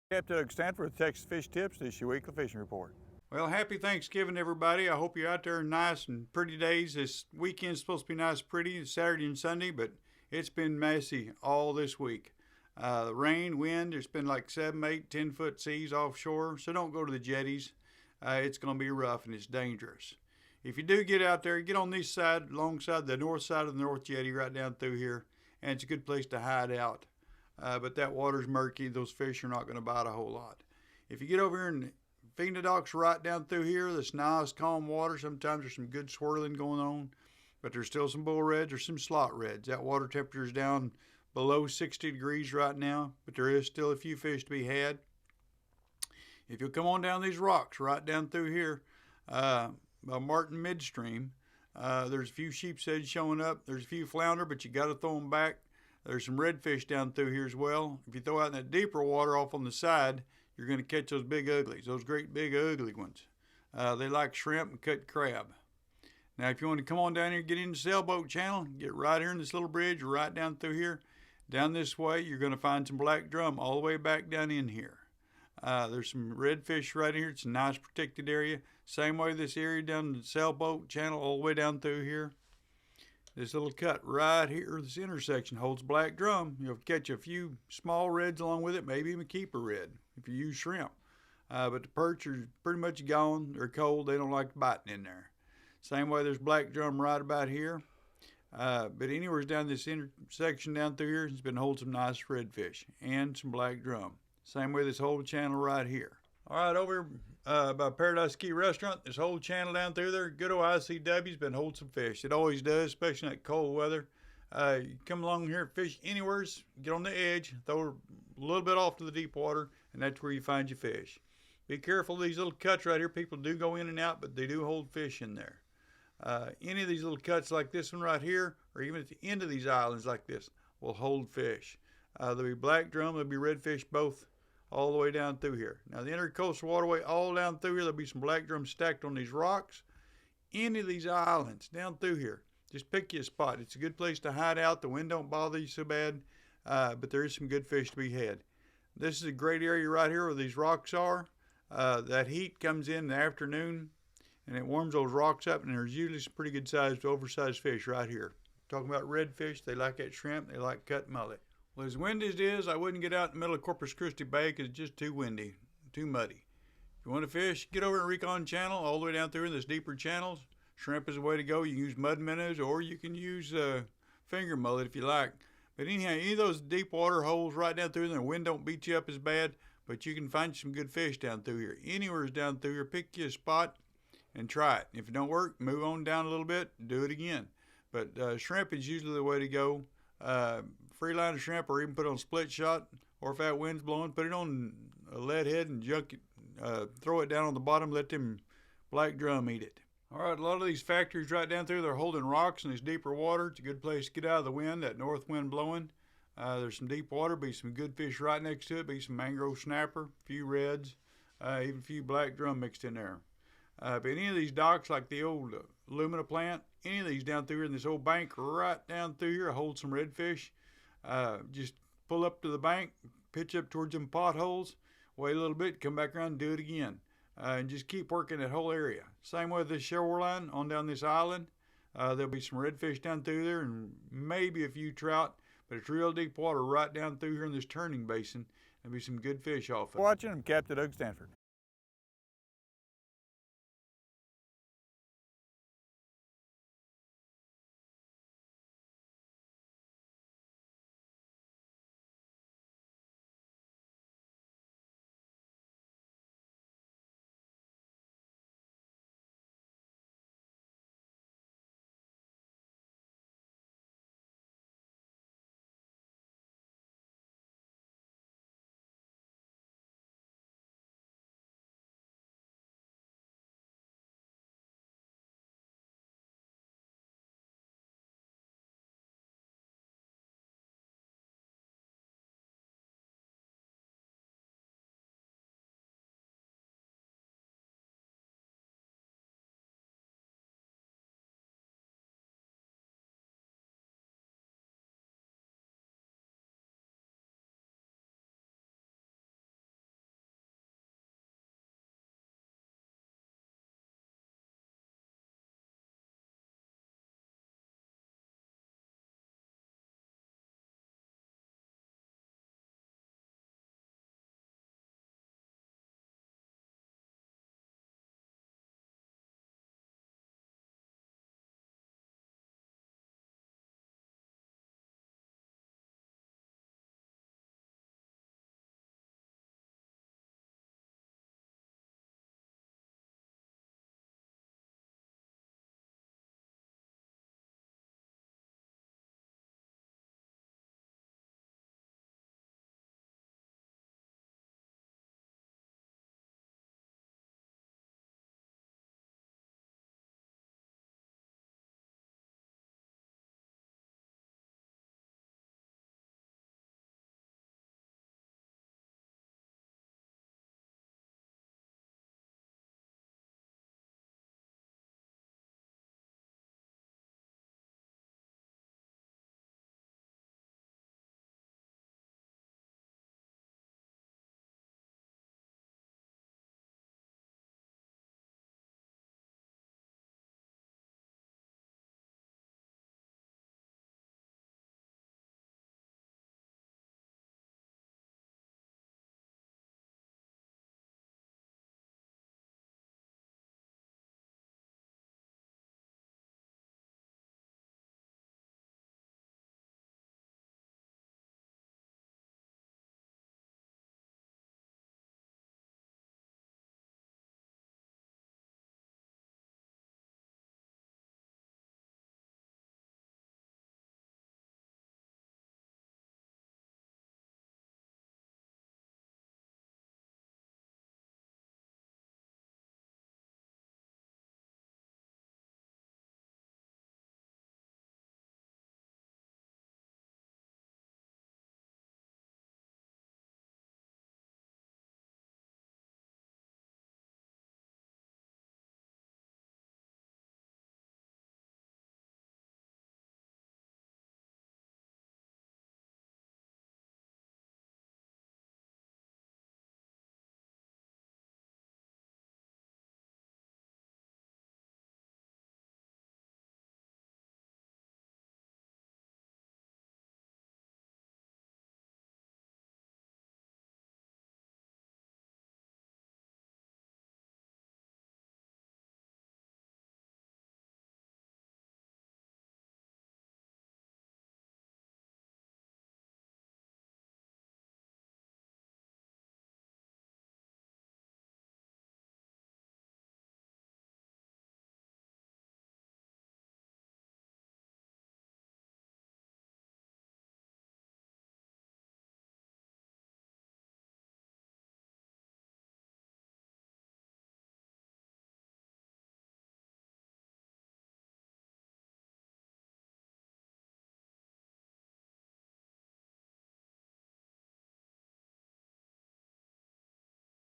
Capt.Doug Stanford with Texas Fish Tips. This is your weekly fishing report. Well, happy Thanksgiving, everybody. I hope you're out there nice and pretty days. This weekend's supposed to be nice and pretty, Saturday and Sunday, but it's been messy all this week. Rain, wind, there's been like 7, 8, 10-foot seas offshore, so don't go to the jetties. It's going to be rough and it's dangerous. If you do get out there, get on this side, alongside the north side of the North Jetty, right down through here, and it's a good place to hide out. But that water's murky. Those fish are not going to bite a whole lot. If you get over here and feeding the docks right down through here, this nice calm water, sometimes there's some good swirling going on, but there's still some bull reds or some slot reds. That water temperature is down below 60 degrees right now, but there is still a few fish to be had. If you'll come on down these rocks right down through here, by Martin Midstream, there's a few sheepshead showing up. There's a few flounder, but you got to throw them back. There's some redfish down through here as well. If you throw out in that deeper water off on the side, you're going to catch those big uglies, those great big ugly ones. They like shrimp and cut crab. Now, if you want to come on down here and get in the sailboat channel, get right here in this little bridge, right down through here. Down this way, you're going to find some black drum all the way back down in here. There's some redfish right here. It's a nice protected area. Same way this area down the sailboat channel all the way down through here. This little cut right here, this intersection holds black drum. You'll catch a few small reds along with it, maybe even a keeper red if you use shrimp. But the perch are pretty much gone. They're cold. They don't like biting in there. Same way there's black drum right about here. But anywhere down this intersection down through here, it's been holding some nice redfish and some black drum. Same way this whole channel right here. All right, over by Paradise Ski Restaurant, this whole channel down through there, good old ICW's been holding some fish. It always does, especially in that cold weather. You come along here and fish anywhere, get on the edge, throw a little bit off to the deep water, and that's where you find your fish. Be careful of these little cuts right here. People do go in and out, but they do hold fish in there. Any of these little cuts like this one right here, or even at the end of these islands like this, will hold fish. There'll be black drum, there'll be redfish, both all the way down through here. Now the intercoastal waterway all down through here, there'll be some black drum stacked on these rocks. Any of these islands down through here, just pick you a spot. It's a good place to hide out. The wind don't bother you so bad, but there is some good fish to be had. This is a great area right here where these rocks are. That heat comes in the afternoon and it warms those rocks up, and there's usually some pretty good sized, oversized fish right here. Talking about redfish, they like that shrimp, they like cut mullet. Well, as windy as it is, I wouldn't get out in the middle of Corpus Christi Bay because it's just too windy, too muddy. If you want to fish, get over to Recon Channel, all the way down through in those deeper channels. Shrimp is the way to go. You can use mud minnows, or you can use finger mullet if you like. But anyhow, any of those deep water holes right down through there, the wind don't beat you up as bad, but you can find some good fish down through here. Anywhere's down through here, pick you a spot and try it. If it don't work, move on down a little bit, do it again. But shrimp is usually the way to go. Free line of shrimp, or even put on split shot, or if that wind's blowing, put it on a lead head and junk it, throw it down on the bottom, let them black drum eat it. All right, a lot of these factories right down through, they're holding rocks in this deeper water. It's a good place to get out of the wind, that north wind blowing. There's some deep water, be some good fish right next to it, be some mangrove snapper, a few reds, even a few black drum mixed in there. But any of these docks, like the old alumina plant, any of these down through here in this old bank right down through here, hold some redfish. Just pull up to the bank, pitch up towards them potholes, wait a little bit, come back around and do it again. And just keep working that whole area. Same with this shoreline on down this island. There'll be some redfish down through there and maybe a few trout, but it's real deep water right down through here in this turning basin. There'll be some good fish off of it. Watching, I'm Capt.Doug Stanford.